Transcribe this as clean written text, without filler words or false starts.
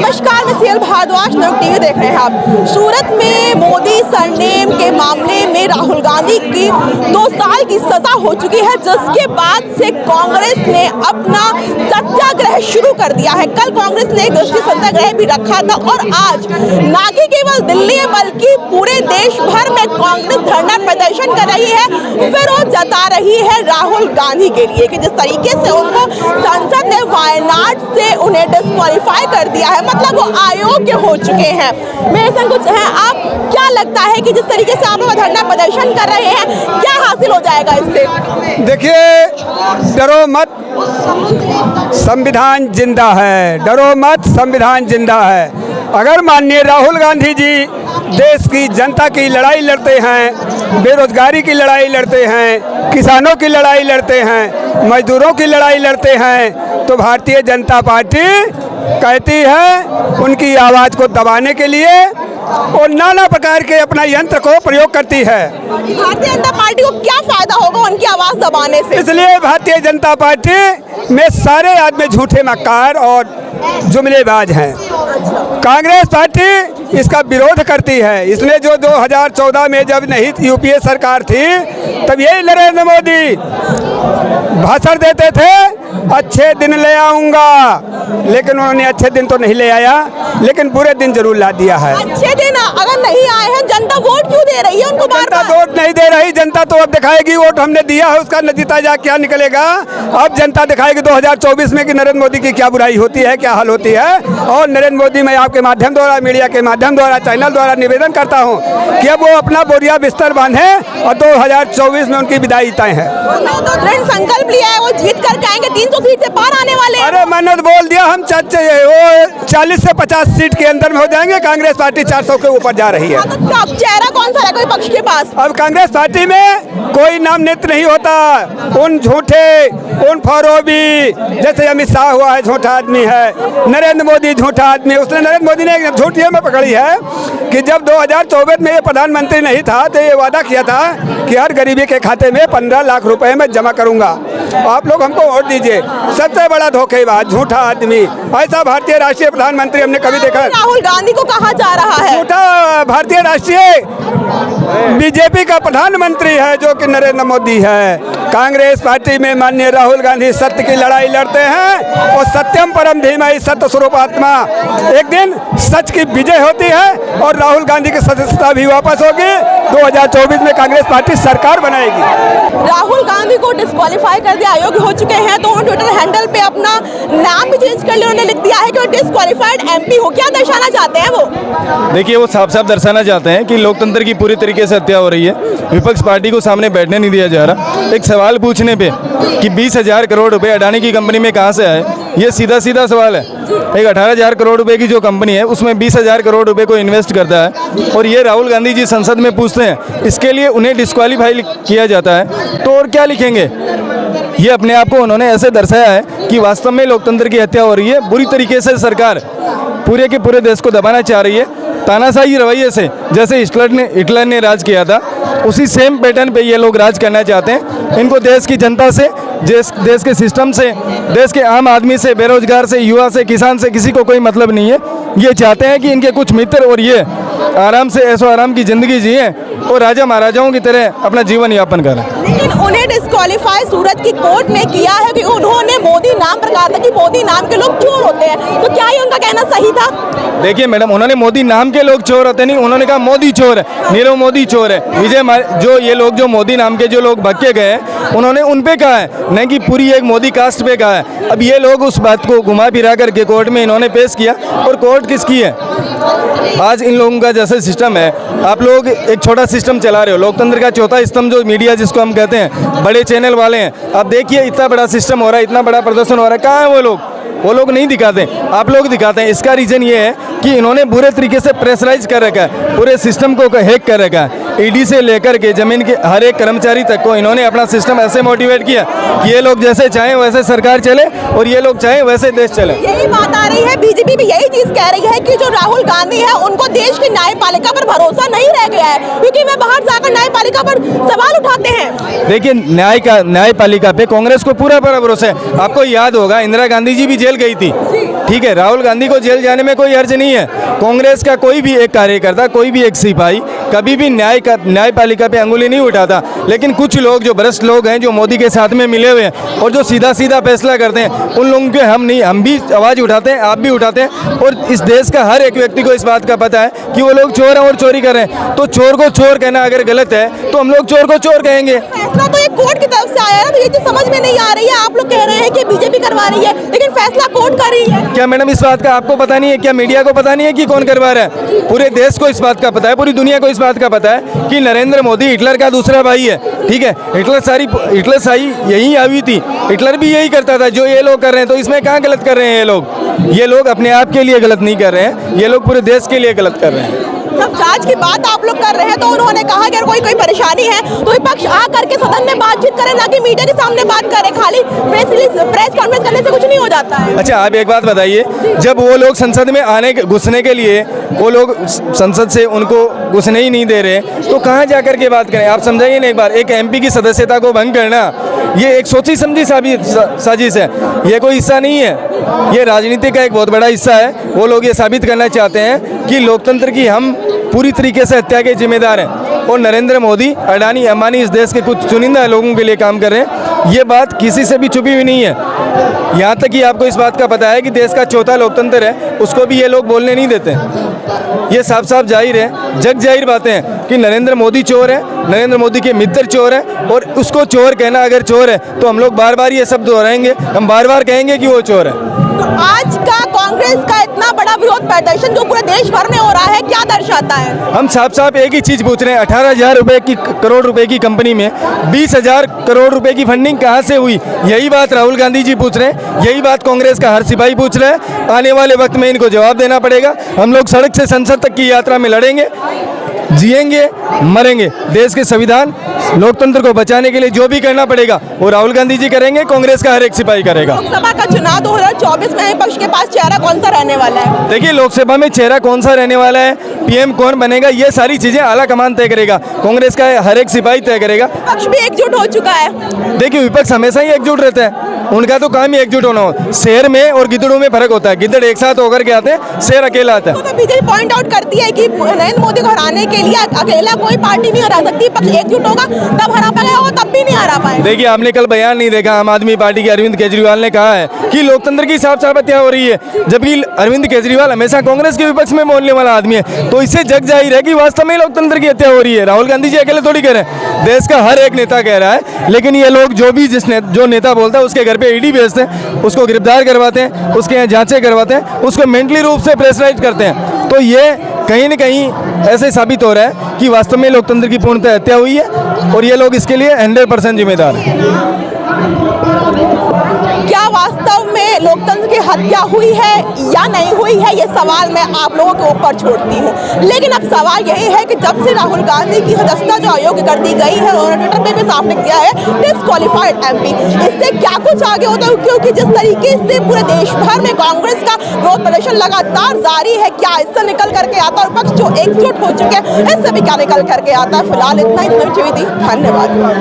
नमस्कार, मैं सीएल भारद्वाज, नव टीवी देख रहे हैं आप। सूरत में मोदी सरनेम के मामले में राहुल गांधी की 2 साल की सजा हो चुकी है, जिसके बाद से कांग्रेस ने अपना सत्याग्रह शुरू कर दिया है। कल कांग्रेस ने एक दृष्टि सत्याग्रह भी रखा था और आज ना कि केवल दिल्ली में बल्कि पूरे देश भर में कांग्रेस धरना प्रदर्शन कर रही है, विरोध जता रही है राहुल गांधी के लिए कि जिस तरीके से उनको संसद ने वायनाड से उन्हें डिस्क्वालीफाई कर दिया है, मतलब वो अयोग्य हो चुके हैं। मेरे संग कुछ हैं, आप क्या लगता है कि जिस तरीके से आप धरना प्रदर्शन कर रहे हैं, क्या हासिल हो जाएगा इससे? देखिए, डरो मत, संविधान जिंदा है। डरो मत, संविधान जिंदा है। अगर माननीय राहुल गांधी जी देश की जनता की लड़ाई लड़ते हैं, बेरोजगारी की लड़ाई लड़ते हैं, किसानों की लड़ाई लड़ते हैं, मजदूरों की लड़ाई लड़ते हैं, तो भारतीय जनता पार्टी कहती है उनकी आवाज़ को दबाने के लिए और नाना प्रकार के अपना यंत्र को प्रयोग करती है। भारतीय जनता पार्टी को क्या फायदा होगा उनकी आवाज़ दबाने से? इसलिए भारतीय जनता पार्टी में सारे आदमी झूठे मक्कार और जुमलेबाज हैं। कांग्रेस पार्टी इसका विरोध करती है। इसलिए जो 2014 में जब नहीं यूपीए सरकार थी, तब यही नरेंद्र मोदी भाषण देते थे, अच्छे दिन ले आऊंगा, लेकिन उन्होंने अच्छे दिन तो नहीं ले आया, लेकिन बुरे दिन जरूर ला दिया है। अच्छे दिन अगर नहीं आए हैं, जनता वोट क्यों दे रही है उनको? जनता वोट नहीं दे रही, जनता तो अब दिखाएगी। वोट हमने दिया है, उसका नतीजा क्या निकलेगा अब जनता दिखाएगी 2024 में कि नरेंद्र मोदी की क्या बुराई होती है, क्या हाल होती है। और नरेंद्र मोदी, मैं आपके माध्यम द्वारा, मीडिया के माध्यम द्वारा, चैनल द्वारा निवेदन करता हूँ कि अब वो अपना बोरिया बिस्तर बांधे और 2024 में उनकी विदाई तय है। तो दृढ़ संकल्प लिया है, वो जीत करके आएंगे, 300 सीट से पार आने वाले हैं। अरे मैंने तो बोल दिया, हम वो 40 से 50 सीट के अंदर में हो जाएंगे। कांग्रेस पार्टी 400 के ऊपर जा रही है। तो अब चेहरा कौन सा रहेगा विपक्ष के पास? अब कांग्रेस पार्टी में कोई नाम नेत्र नहीं होता। उन झूठे, उन फरोबी, जैसे अमित शाह हुआ है, झूठा आदमी है। नरेंद्र मोदी झूठा आदमी है। उसने, नरेंद्र मोदी ने झूठ ये में पकड़ी है कि जब 2024 में ये प्रधानमंत्री नहीं था तो ये वादा किया था कि हर गरीबी के खाते में 15 लाख रुपए मैं जमा करूंगा, आप लोग हमको वोट दीजिए। सबसे बड़ा धोखेबाज, झूठा आदमी। ऐसा भारतीय राष्ट्रीय प्रधानमंत्री हमने कभी देखा? राहुल गांधी को कहा जा रहा है झूठा भारतीय राष्ट्रीय बीजेपी का प्रधानमंत्री है जो कि नरेंद्र मोदी है। कांग्रेस पार्टी में माननीय राहुल गांधी सत्य की लड़ाई लड़ते हैं और सत्यम परम धीमहि सत्य स्वरूप आत्मा। एक दिन सच की विजय होती है और राहुल गांधी की सदस्यता भी वापस होगी। 2024 में कांग्रेस पार्टी सरकार बनाएगी। राहुल गांधी को डिस्क्वालीफाई कर दिया, अयोग्य हो चुके हैं, तो ट्विटर हैंडल पे अपना नाम भी चेंज कर लिया। उन्होंने लिख दिया है कि वो डिस्क्वालीफाइड एमपी हो। क्या दर्शाना चाहते हैं वो? देखिए, वो साफ साफ दर्शाना चाहते हैं कि लोकतंत्र की पूरी तरीके से हत्या हो रही है। विपक्ष पार्टी को सामने बैठने नहीं दिया जा रहा। एक सवाल पूछने पे कि 20,000 करोड़ रुपए अडानी की कंपनी में कहाँ से आए, ये सीधा सीधा सवाल है। एक 18,000 करोड़ रुपए की जो कंपनी है उसमें 20,000 करोड़ रुपए को इन्वेस्ट करता है और ये राहुल गांधी जी संसद में पूछते हैं, इसके लिए उन्हें डिस्क्वालीफाई किया जाता है। तो और क्या लिखेंगे? ये अपने आप को उन्होंने ऐसे दर्शाया है कि वास्तव में लोकतंत्र की हत्या हो रही है। बुरी तरीके से सरकार पूरे के पूरे देश को दबाना चाह रही है, तानाशाही रवैये से। जैसे हिटलर ने राज किया था, उसी सेम पैटर्न पे ये लोग राज करना चाहते हैं। इनको देश की जनता से, देश के सिस्टम से, देश के आम आदमी से, बेरोजगार से, युवा से, किसान से किसी को कोई मतलब नहीं है। ये चाहते हैं कि इनके कुछ मित्र और ये आराम से ऐशो आराम की ज़िंदगी जिए और राजा महाराजाओं की तरह अपना जीवन यापन करें। लेकिन उन्हें डिस्क्वालीफाई सूरत की कोर्ट ने किया है कि उन्होंने मोदी नाम पर कहा था कि मोदी नाम के लोग चोर होते हैं। तो क्या ये उनका कहना सही था? देखिए मैडम, उन्होंने मोदी नाम के लोग चोर होते नहीं, उन्होंने कहा मोदी चोर है, नीरव मोदी चोर है। जो ये लोग जो मोदी नाम के जो लोग भटके गए हैं, उन्होंने उन पे कहा है, नहीं कि पूरी एक मोदी कास्ट पे कहा है। अब ये लोग उस बात को घुमा फिरा करके कोर्ट में इन्होंने पेश किया। और कोर्ट किसकी है? आज इन लोगों का जैसे सिस्टम है, आप लोग एक छोटा सिस्टम चला रहे हो। लोकतंत्र का चौथा स्तंभ जो मीडिया जिसको हम कहते हैं, बड़े चैनल वाले हैं। अब देखिए, इतना बड़ा सिस्टम हो रहा है, इतना बड़ा प्रदर्शन हो रहा है, कहाँ है वो लोग? वो लोग नहीं दिखाते, आप लोग दिखाते हैं। इसका रीज़न ये है कि इन्होंने बुरे तरीके से प्रेशराइज कर रखा है, पूरे सिस्टम को हैक कर रखा है। ईडी से लेकर के जमीन के हर एक कर्मचारी तक को इन्होंने अपना सिस्टम ऐसे मोटिवेट किया कि ये लोग जैसे चाहें वैसे सरकार चले और ये लोग चाहें वैसे देश चले। यही बात आ रही है, बीजेपी भी यही चीज कह रही है कि जो राहुल गांधी है उनको देश की न्यायपालिका पर भरोसा नहीं रह गया है, क्योंकि वे बाहर जाकर न्यायपालिका पर सवाल उठाते हैं। देखिए, न्यायपालिका पे कांग्रेस को पूरा भरोसा है। आपको याद होगा, इंदिरा गांधी जी भी जेल गई थी, ठीक है, राहुल गांधी को जेल जाने में कोई हर्ज नहीं है। कांग्रेस का कोई भी एक कार्यकर्ता, कोई भी एक सिपाही कभी भी न्यायपालिका पे अंगुली नहीं उठाता। लेकिन कुछ लोग जो भ्रष्ट लोग हैं, जो मोदी के साथ में मिले हुए हैं और जो सीधा सीधा फैसला करते हैं, उन लोगों के हम भी आवाज़ उठाते हैं, आप भी उठाते हैं। और इस देश का हर एक व्यक्ति को इस बात का पता है कि वो लोग चोर हैं और चोरी कर रहे हैं। तो चोर को चोर कहना अगर गलत है तो हम लोग चोर को चोर कहेंगे। फैसला तो ये कोर्ट की तरफ से आया है, तो ये चीज समझ में नहीं आ रही है। आप लोग कह रहे हैं कि बीजेपी करवा रही है, लेकिन फैसला कोर्ट कर रही है। क्या मैडम इस बात का आपको पता नहीं है? क्या मीडिया को पता नहीं है कि कौन करवा रहा है? पूरे देश को इस बात का पता है, पूरी दुनिया को इस बात का पता है कि नरेंद्र मोदी हिटलर का दूसरा भाई है। ठीक है, हिटलर शाही यही आई थी, हिटलर भी यही करता था जो ये लोग कर रहे हैं। तो इसमें कहाँ गलत कर रहे हैं ये लोग? ये लोग अपने आप के लिए गलत नहीं कर रहे हैं, ये लोग पूरे देश के लिए गलत कर रहे हैं। जब जांच की बात आप लोग कर रहे हैं तो उन्होंने कहा कि अगर कोई परेशानी है तो विपक्ष आ करके सदन में बातचीत करे, ना कि मीडिया के सामने बात करे। खाली प्रेस कॉन्फ्रेंस करने से कुछ नहीं हो जाता है। अच्छा, आप एक बात बताइए, जब वो लोग संसद में घुसने के लिए वो लोग संसद से उनको घुसने ही नहीं दे रहे, तो कहाँ जाकर के बात करें? आप समझाइए ना एक बार। एक एमपी की सदस्यता को भंग करना ये एक सोची समझी साजिश है, ये कोई हिस्सा नहीं है, ये राजनीति का एक बहुत बड़ा हिस्सा है। वो लोग ये साबित करना चाहते हैं कि लोकतंत्र की हम पूरी तरीके से हत्या के जिम्मेदार हैं और नरेंद्र मोदी, अडानी, अंबानी इस देश के कुछ चुनिंदा लोगों के लिए काम कर रहे हैं। ये बात किसी से भी छुपी हुई नहीं है। यहाँ तक कि आपको इस बात का पता है कि देश का चौथा लोकतंत्र है, उसको भी ये लोग बोलने नहीं देते। ये साफ साफ जाहिर है, जग जाहिर बातें हैं कि नरेंद्र मोदी चोर है, नरेंद्र मोदी के मित्र चोर हैं। और उसको चोर कहना अगर चोर है तो हम लोग बार बार ये शब्द दोहराएंगे, हम बार बार कहेंगे कि वो चोर है। तो आज का कांग्रेस का इतना बड़ा विरोध प्रदर्शन जो पूरे देश भर में हो रहा है, क्या दर्शाता है? हम साफ साफ एक ही चीज पूछ रहे हैं, 18,000 करोड़ रुपए की कंपनी में 20,000 करोड़ रुपए की फंडिंग कहाँ से हुई? यही बात राहुल गांधी जी पूछ रहे हैं, यही बात कांग्रेस का हर सिपाही पूछ रहा है। आने वाले वक्त में इनको जवाब देना पड़ेगा। हम लोग सड़क से संसद तक की यात्रा में लड़ेंगे, जिएंगे, मरेंगे। देश के संविधान, लोकतंत्र को बचाने के लिए जो भी करना पड़ेगा वो राहुल गांधी जी करेंगे, कांग्रेस का हर एक सिपाही करेगा। लोकसभा का चुनाव 2024 में विपक्ष के पास चेहरा कौन सा रहने वाला है? देखिए, लोकसभा में चेहरा कौन सा रहने वाला है, पीएम कौन बनेगा, ये सारी चीजें आला कमान तय करेगा, कांग्रेस का हर एक सिपाही तय करेगा। विपक्ष भी एकजुट हो चुका है। देखिए, विपक्ष हमेशा ही एकजुट रहता है, उनका तो काम ही एकजुट होना हो। शेर में और गिद्दड़ों में फर्क होता है, गिद्दड़ एक साथ होकर के आते हैं, शेर अकेला आता है। तो बीजेपी पॉइंट आउट करती है कि नरेंद्र मोदी को हराने के लिए अकेला कोई पार्टी नहीं हरा सकती, पक्ष एकजुट होगा तब हरा पाएगा, वो तब भी नहीं हरा पाएगा। देखिए, आपने कल बयान नहीं देखा, आम आदमी पार्टी के अरविंद केजरीवाल ने कहा है कि लोकतंत्र की साफ साफ हत्या हो रही है, जबकि अरविंद केजरीवाल हमेशा कांग्रेस के विपक्ष में बोलने वाला आदमी है। तो इससे जग जाहिर है कि वास्तव में लोकतंत्र की हत्या हो रही है। राहुल गांधी जी अकेले थोड़ी कह रहे हैं, देश का हर एक नेता कह रहा है। लेकिन ये लोग जो नेता बोलता है उसके घर पे ईडी भेजते हैं, उसको गिरफ्तार करवाते हैं, उसके यहाँ जांचें करवाते हैं, उसको मेंटली रूप से प्रेशराइज करते हैं। तो ये कहीं न कहीं ऐसे साबित हो रहा है कि वास्तव में लोकतंत्र की पूर्णतः हत्या हुई है और ये लोग इसके लिए 100% जिम्मेदार हैं। क्या वास्तव में लोकतंत्र की हत्या हुई है या नहीं हुई है, ये सवाल मैं आप लोगों के ऊपर छोड़ती हूँ। लेकिन अब सवाल यही है कि जब से राहुल गांधी की सदस्यता जो अयोग्य कर दी गई है, उन्होंने ट्विटर पे भी साफ लिख दिया है डिस्क्वालिफाइड एमपी, इससे क्या कुछ आगे होता है? क्योंकि जिस तरीके से पूरे देश भर में कांग्रेस का विरोध प्रदर्शन लगातार जारी है, क्या इससे निकल करके आता है? विपक्ष जो एकजुट हो चुके हैं, इससे भी क्या निकल करके आता है? फिलहाल इतना ही। धन्यवाद।